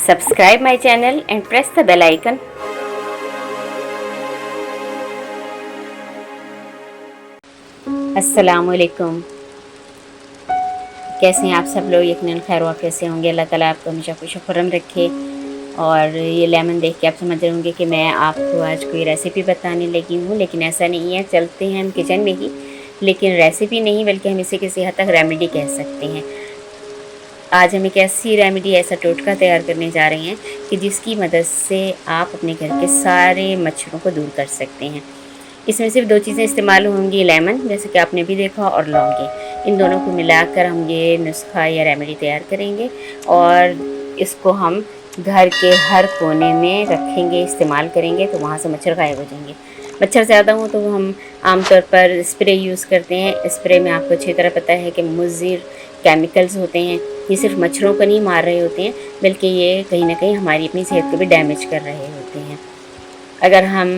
Subscribe my channel and press the bell icon. अस्सलामुअलैकुम। कैसे हैं आप सब लोग? यकीनन खैर और कैसे होंगे। अल्लाह ताला आपको हमेशा खुश खुर्रम रखे। और ये लेमन देख के आप समझ रहे होंगे कि मैं आपको आज कोई रेसिपी बताने लगी हूँ, लेकिन ऐसा नहीं है। चलते हैं हम किचन में ही, लेकिन रेसिपी नहीं बल्कि हम इसे किसी हद तक रेमेडी कह सकते हैं। आज हम एक ऐसी रेमेडी, ऐसा टोटका तैयार करने जा रहे हैं कि जिसकी मदद से आप अपने घर के सारे मच्छरों को दूर कर सकते हैं। इसमें सिर्फ दो चीज़ें इस्तेमाल होंगी, लेमन जैसे कि आपने भी देखा और लौंगे। इन दोनों को मिलाकर हम ये नुस्खा या रेमेडी तैयार करेंगे और इसको हम घर के हर कोने में रखेंगे, इस्तेमाल करेंगे तो वहाँ से मच्छर गायब हो जाएंगे। मच्छर ज़्यादा हो तो हम आमतौर पर स्प्रे यूज़ करते हैं। स्प्रे में आपको अच्छी तरह पता है कि मुज़िर केमिकल्स होते हैं। ये सिर्फ मच्छरों को नहीं मार रहे होते हैं, बल्कि ये कहीं ना कहीं हमारी अपनी सेहत को भी डैमेज कर रहे होते हैं। अगर हम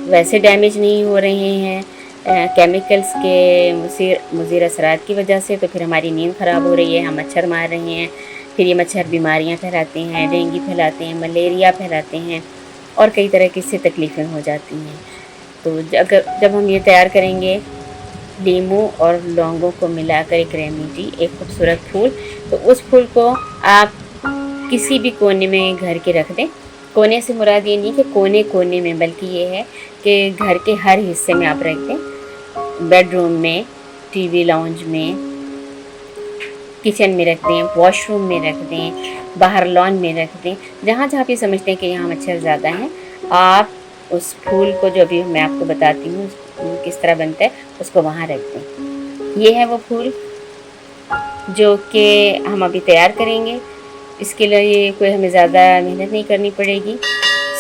वैसे डैमेज नहीं हो रहे हैं केमिकल्स के मुज़िर असरात की वजह से, तो फिर हमारी नींद ख़राब हो रही है, हम मच्छर मार रहे हैं। फिर ये मच्छर बीमारियां फैलाते हैं, डेंगू फैलाते हैं, मलेरिया फैलाते हैं और कई तरह की इससे तकलीफ़ें हो जाती हैं। तो जब हम ये तैयार करेंगे लीमू और लौंगों को मिलाकर एक रेमेडी, एक खूबसूरत फूल, तो उस फूल को आप किसी भी कोने में घर के रख दें। कोने से मुराद ये नहीं कि कोने कोने में, बल्कि ये है कि घर के हर हिस्से में आप रख दें। बेडरूम में, टीवी लाउंज में, किचन में रख दें, वॉशरूम में रख दें, बाहर लॉन में रख दें। जहाँ जहाँ भी समझते हैं कि यहाँ मच्छर ज़्यादा हैं, आप उस फूल को, जो अभी मैं आपको बताती हूँ किस तरह बनता है, उसको वहाँ रख दें। ये है वो फूल जो कि हम अभी तैयार करेंगे। इसके लिए कोई हमें ज़्यादा मेहनत नहीं करनी पड़ेगी।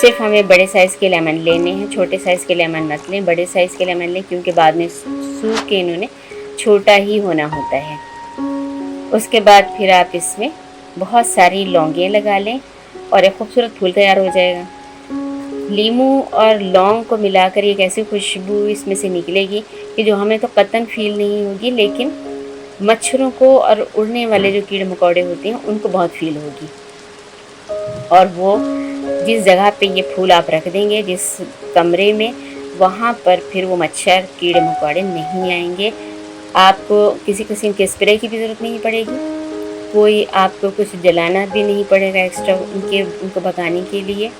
सिर्फ हमें बड़े साइज़ के लेमन लेने हैं, छोटे साइज़ के लेमन मत लें, बड़े साइज़ के लेमन लें, क्योंकि बाद में सूख के इन्होंने छोटा ही होना होता है। उसके बाद फिर आप इसमें बहुत सारी लौंगियाँ लगा लें और एक खूबसूरत फूल तैयार हो जाएगा। लीमू और लौंग को मिलाकर एक ऐसी खुशबू इसमें से निकलेगी कि जो हमें तो कतई फील नहीं होगी, लेकिन मच्छरों को और उड़ने वाले जो कीड़े मकोड़े होते हैं उनको बहुत फील होगी। और वो जिस जगह पे ये फूल आप रख देंगे, जिस कमरे में, वहाँ पर फिर वो मच्छर कीड़े मकोड़े नहीं आएंगे। आपको किसी किस्म के स्प्रे की भी ज़रूरत नहीं पड़ेगी, कोई आपको कुछ जलाना भी नहीं पड़ेगा एक्स्ट्रा उनको भगाने के लिए।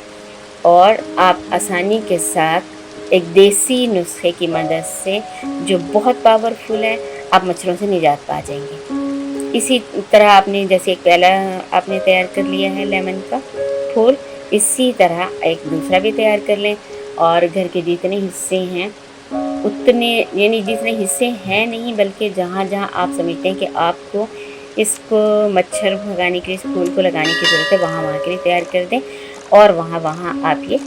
और आप आसानी के साथ एक देसी नुस्खे की मदद से, जो बहुत पावरफुल है, आप मच्छरों से निजात पा जाएंगे। इसी तरह आपने जैसे एक पहला आपने तैयार कर लिया है लेमन का फूल, इसी तरह एक दूसरा भी तैयार कर लें। और घर के जितने हिस्से हैं उतने, यानी जितने हिस्से हैं नहीं, बल्कि जहाँ जहाँ आप समझते हैं कि आपको इसको मच्छर भगाने के लिए, इस फूल को लगाने की ज़रूरत है, वहाँ वहाँ के लिए तैयार कर दें। और वहाँ वहाँ आप ये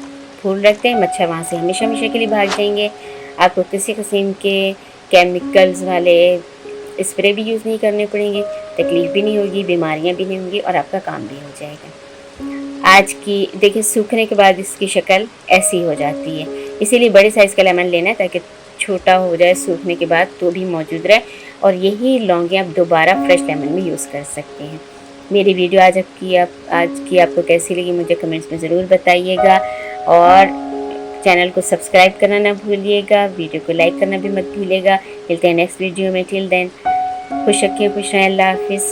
फूल रख दें। मच्छर वहाँ से हमेशा हमेशा के लिए भाग जाएंगे। आपको किसी किस्म के केमिकल्स वाले स्प्रे भी यूज़ नहीं करने पड़ेंगे, तकलीफ़ भी नहीं होगी, बीमारियाँ भी नहीं होंगी और आपका काम भी हो जाएगा। आज की देखिए, सूखने के बाद इसकी शक्ल ऐसी हो जाती है। इसीलिए बड़े साइज़ का लेमन लेना है ताकि छोटा हो जाए सूखने के बाद तो भी मौजूद रहे। और यही लौंगे आप दोबारा फ्रेश लेमन में यूज़ कर सकते हैं। मेरी वीडियो आज की आपको कैसी लगी मुझे कमेंट्स में ज़रूर बताइएगा। और चैनल को सब्सक्राइब करना ना भूलिएगा, वीडियो को लाइक करना भी मत भूलिएगा। मिलते हैं नेक्स्ट वीडियो में। टिल देन खुश रखिए, खुश रहें। अल्लाह हाफिज़।